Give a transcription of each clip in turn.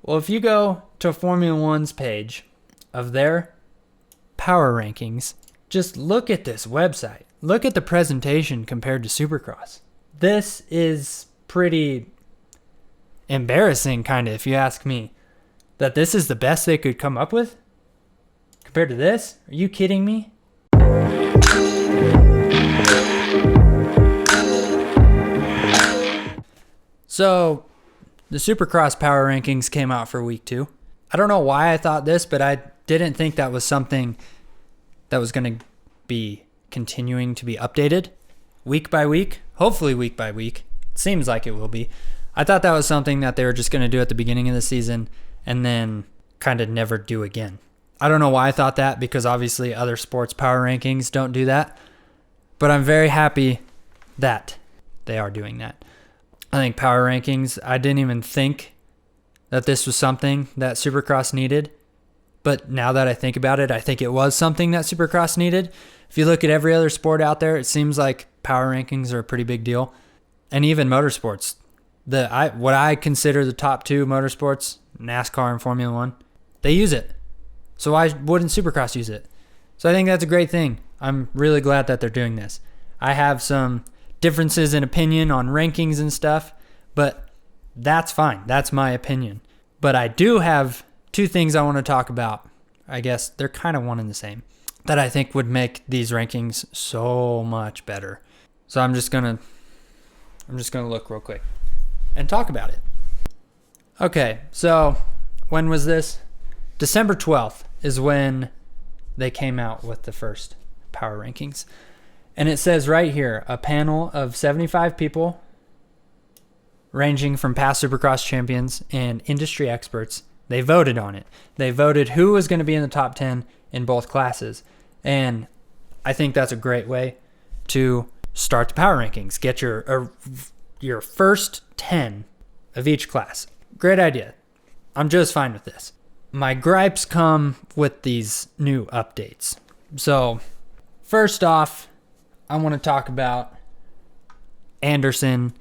Well, if you go to Formula One's page of their power rankings, just look at this website. Look at the presentation compared to Supercross. This is pretty embarrassing, kind of, if you ask me, that this is the best they could come up with compared to this. Are you kidding me? So the Supercross Power Rankings came out for week 2. I don't know why I thought this, but I didn't think that was something that was going to be continuing to be updated week by week, hopefully week by week. It seems like it will be. I thought that was something that they were just going to do at the beginning of the season and then kind of never do again. I don't know why I thought that, because obviously other sports power rankings don't do that, but I'm very happy that they are doing that. I think power rankings, I didn't even think that this was something that Supercross needed. But now that I think about it, I think it was something that Supercross needed. If you look at every other sport out there, it seems like power rankings are a pretty big deal. And even motorsports. What I consider the top 2 motorsports, NASCAR and Formula One, they use it. So why wouldn't Supercross use it? So I think that's a great thing. I'm really glad that they're doing this. I have some differences in opinion on rankings and stuff, but that's fine. That's my opinion. But I do have 2 things I want to talk about. I guess they're kind of one and the same, that I think would make these rankings so much better. So I'm just gonna look real quick and talk about it. Okay, so when was this? December 12th is when they came out with the first power rankings. And it says right here, a panel of 75 people ranging from past Supercross champions and industry experts. They voted on it. They voted who was going to be in the top 10 in both classes. And I think that's a great way to start the power rankings. Get your first 10 of each class. Great idea. I'm just fine with this. My gripes come with these new updates. So first off, I want to talk about Anderson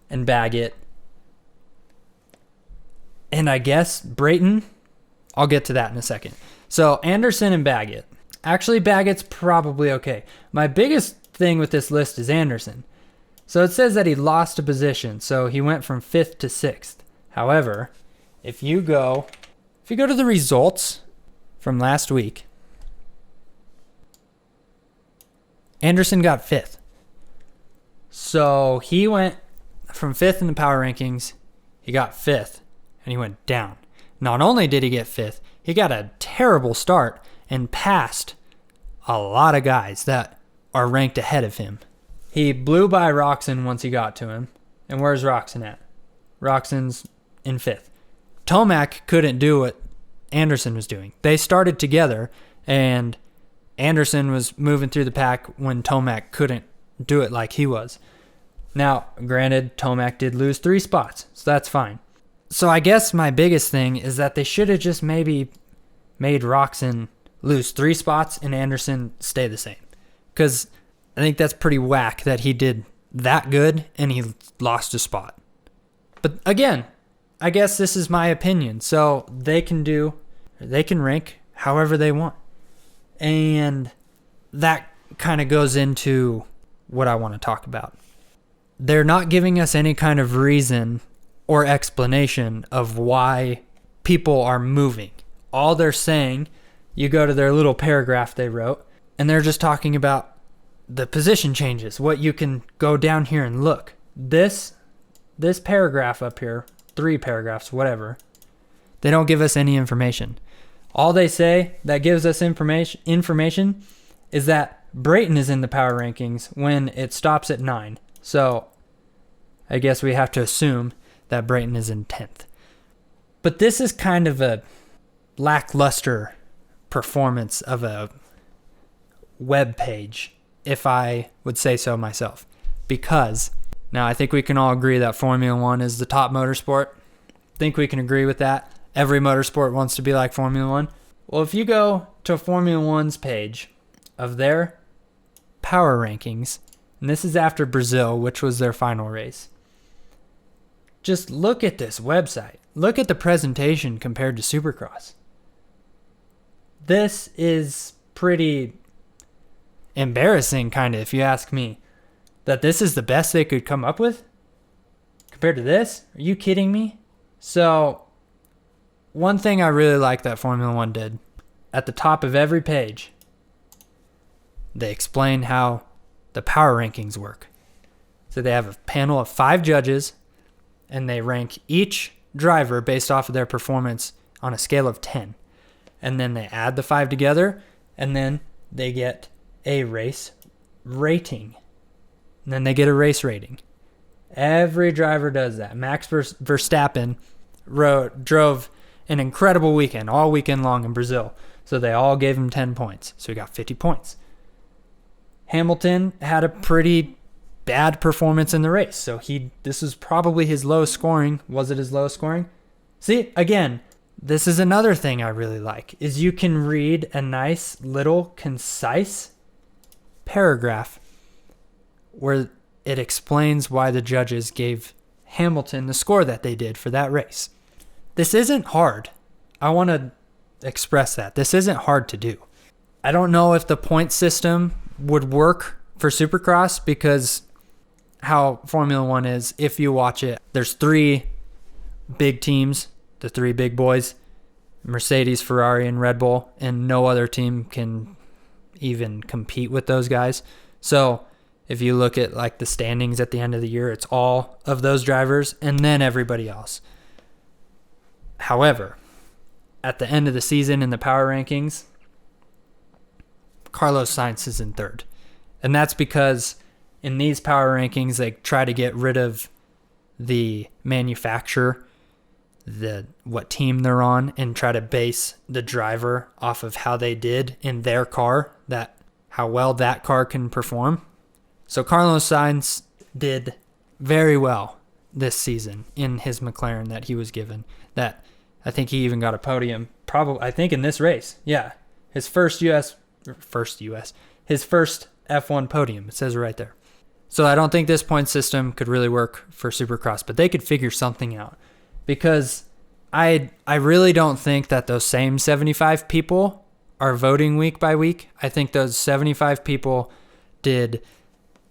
and Baggett. And I guess Brayton. I'll get to that in a second. So Anderson and Baggett. Actually, Baggett's probably okay. My biggest thing with this list is Anderson. So it says that he lost a position. So he went from 5th to 6th. However, if you go to the results from last week, Anderson got 5th. So he went from 5th in the power rankings, he got 5th, and he went down. Not only did he get 5th, he got a terrible start and passed a lot of guys that are ranked ahead of him. He blew by Roxon once he got to him. And where's Roxon at? Roxon's in 5th. Tomac couldn't do what Anderson was doing. They started together, and Anderson was moving through the pack when Tomac couldn't do it like he was. Now, granted, Tomac did lose 3 spots, so that's fine. So I guess my biggest thing is that they should have just maybe made Roxon lose 3 spots and Anderson stay the same. Because I think that's pretty whack that he did that good and he lost a spot. But again, I guess this is my opinion. So they can rank however they want. And that kind of goes into what I want to talk about. They're not giving us any kind of reason or explanation of why people are moving. All they're saying, you go to their little paragraph they wrote, and they're just talking about the position changes, what you can go down here and look. This paragraph up here, 3 paragraphs, whatever, they don't give us any information. All they say that gives us information is that Brayton is in the power rankings when it stops at 9. So I guess we have to assume that Brayton is in 10th. But this is kind of a lackluster performance of a web page, if I would say so myself. Because now I think we can all agree that Formula One is the top motorsport. I think we can agree with that. Every motorsport wants to be like Formula One. Well, if you go to Formula One's page of their power rankings, and this is after Brazil, which was their final race, just look at this website. look at the presentation compared to Supercross. This is pretty embarrassing, kind of, if you ask me, that this is the best they could come up with compared to this. Are you kidding me? So, one thing I really like that Formula One did, at the top of every page, they explain how the power rankings work. So they have a panel of 5 judges, and they rank each driver based off of their performance on a scale of 10. And then they add the 5 together, and then they get a race rating. And then they get a race rating. Every driver does that. Max Verstappen drove an incredible weekend, all weekend long in Brazil. So they all gave him 10 points. So he got 50 points. Hamilton had a pretty bad performance in the race. So this was probably his lowest scoring. Was it his lowest scoring? See, again, this is another thing I really like, is you can read a nice little concise paragraph where it explains why the judges gave Hamilton the score that they did for that race. This isn't hard. I want to express that. This isn't hard to do. I don't know if the point system would work for Supercross, because how Formula One is, if you watch it, there's 3 big teams, the 3 big boys, Mercedes, Ferrari, and Red Bull, and no other team can even compete with those guys. So if you look at like the standings at the end of the year, it's all of those drivers and then everybody else. However, at the end of the season in the power rankings, Carlos Sainz is in 3rd. And that's because in these power rankings, they try to get rid of the manufacturer, what team they're on, and try to base the driver off of how they did in their car, how well that car can perform. So Carlos Sainz did very well this season in his McLaren that he was given. That I think he even got a podium, probably, I think, in this race. Yeah, his first F1 podium. It says it right there. So I don't think this point system could really work for Supercross, but they could figure something out, because I really don't think that those same 75 people are voting week by week. I think those 75 people did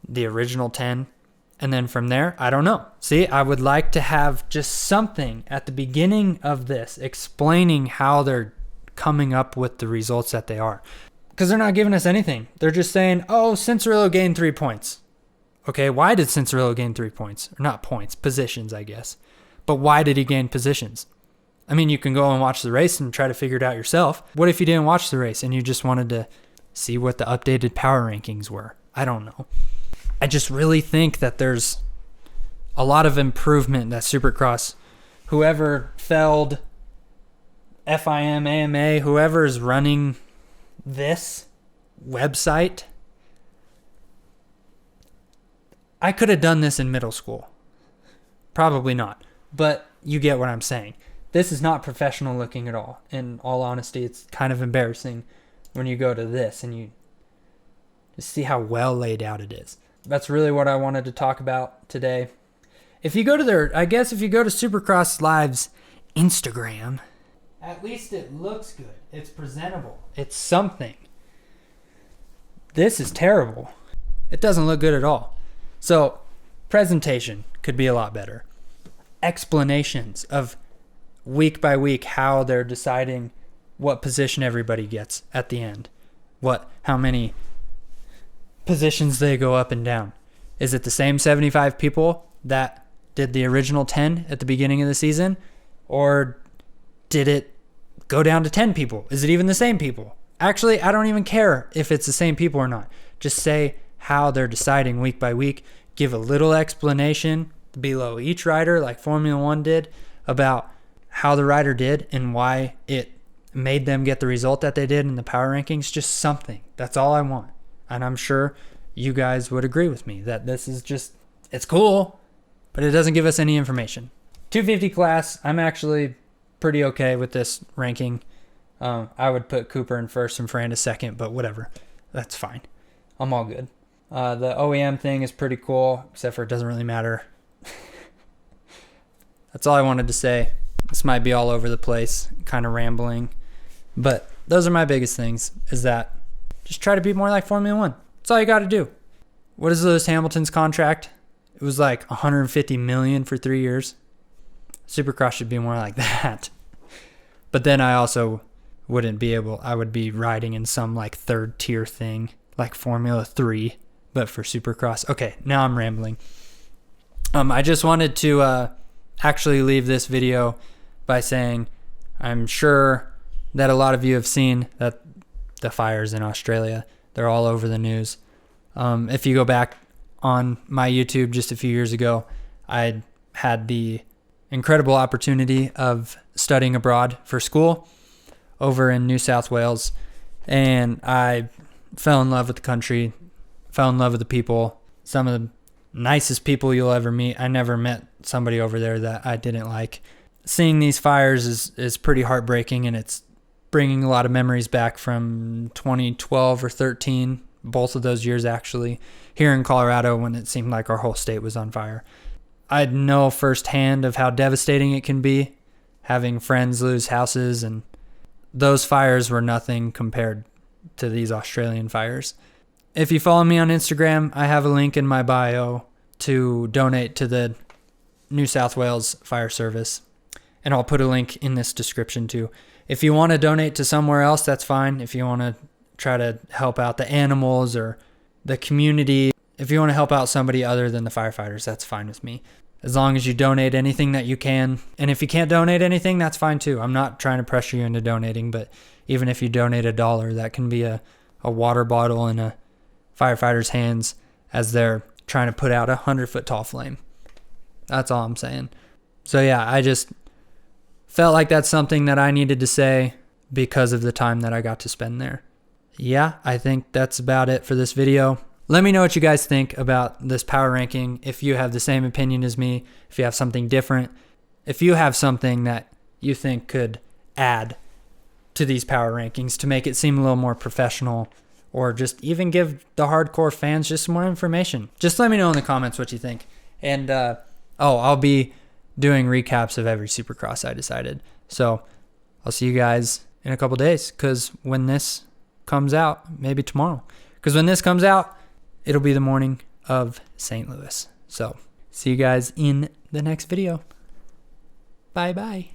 the original 10, and then from there, I don't know. See, I would like to have just something at the beginning of this explaining how they're coming up with the results that they are, because they're not giving us anything. They're just saying, oh, Cincerillo gained 3 points. Okay, why did Cincerillo gain 3 points? Or not points, positions, I guess. But why did he gain positions? I mean, you can go and watch the race and try to figure it out yourself. What if you didn't watch the race and you just wanted to see what the updated power rankings were? I don't know. I just really think that there's a lot of improvement that Supercross, whoever Feld, FIM, AMA, whoever is running this website, I could have done this in middle school. Probably not. But you get what I'm saying. This is not professional looking at all. In all honesty, it's kind of embarrassing when you go to this and you just see how well laid out it is. That's really what I wanted to talk about today. If you go to Supercross Live's Instagram, at least it looks good. It's presentable. It's something. This is terrible. It doesn't look good at all. So, presentation could be a lot better. Explanations of week by week how they're deciding what position everybody gets at the end. How many positions they go up and down. Is it the same 75 people that did the original 10 at the beginning of the season? Or did it go down to 10 people? Is it even the same people? Actually, I don't even care if it's the same people or not. Just say how they're deciding week by week. Give a little explanation below each rider, like Formula One did, about how the rider did and why it made them get the result that they did in the power rankings. Just something. That's all I want. And I'm sure you guys would agree with me that this is just, it's cool, but it doesn't give us any information. 250 class, I'm actually pretty okay with this ranking. I would put Cooper in first and Ferrandis second, but whatever. That's fine. I'm all good. The OEM thing is pretty cool, except for it doesn't really matter. That's all I wanted to say. This might be all over the place, kind of rambling, but those are my biggest things, is that just try to be more like Formula One. That's all you got to do. What is Lewis Hamilton's contract? It was like $150 million for 3 years. Supercross should be more like that. But then I also wouldn't be able, I would be riding in some like third tier thing, like Formula 3, but for Supercross. Okay, now I'm rambling. I just wanted to actually leave this video by saying I'm sure that a lot of you have seen that the fires in Australia, they're all over the news. If you go back on my YouTube just a few years ago, I had the incredible opportunity of studying abroad for school over in New South Wales, and I fell in love with the country, fell in love with the people, some of the nicest people you'll ever meet. I never met somebody over there that I didn't like. Seeing these fires is pretty heartbreaking, and it's bringing a lot of memories back from 2012 or 13, both of those years actually, here in Colorado when it seemed like our whole state was on fire. I know firsthand of how devastating it can be, having friends lose houses, and those fires were nothing compared to these Australian fires. If you follow me on Instagram, I have a link in my bio to donate to the New South Wales Fire Service, and I'll put a link in this description too. If you want to donate to somewhere else, that's fine. If you want to try to help out the animals or the community, if you want to help out somebody other than the firefighters, that's fine with me. As long as you donate anything that you can. And if you can't donate anything, that's fine too. I'm not trying to pressure you into donating, but even if you donate $1, that can be a water bottle in a firefighter's hands as they're trying to put out a 100-foot tall flame. That's all I'm saying. So yeah, I just felt like that's something that I needed to say because of the time that I got to spend there. Yeah, I think that's about it for this video. Let me know what you guys think about this power ranking. If you have the same opinion as me, if you have something different, if you have something that you think could add to these power rankings to make it seem a little more professional, or just even give the hardcore fans just some more information. Just let me know in the comments what you think. And, I'll be doing recaps of every Supercross I decided. So I'll see you guys in a couple days, because when this comes out, maybe tomorrow, because when this comes out, it'll be the morning of St. Louis. So see you guys in the next video. Bye-bye.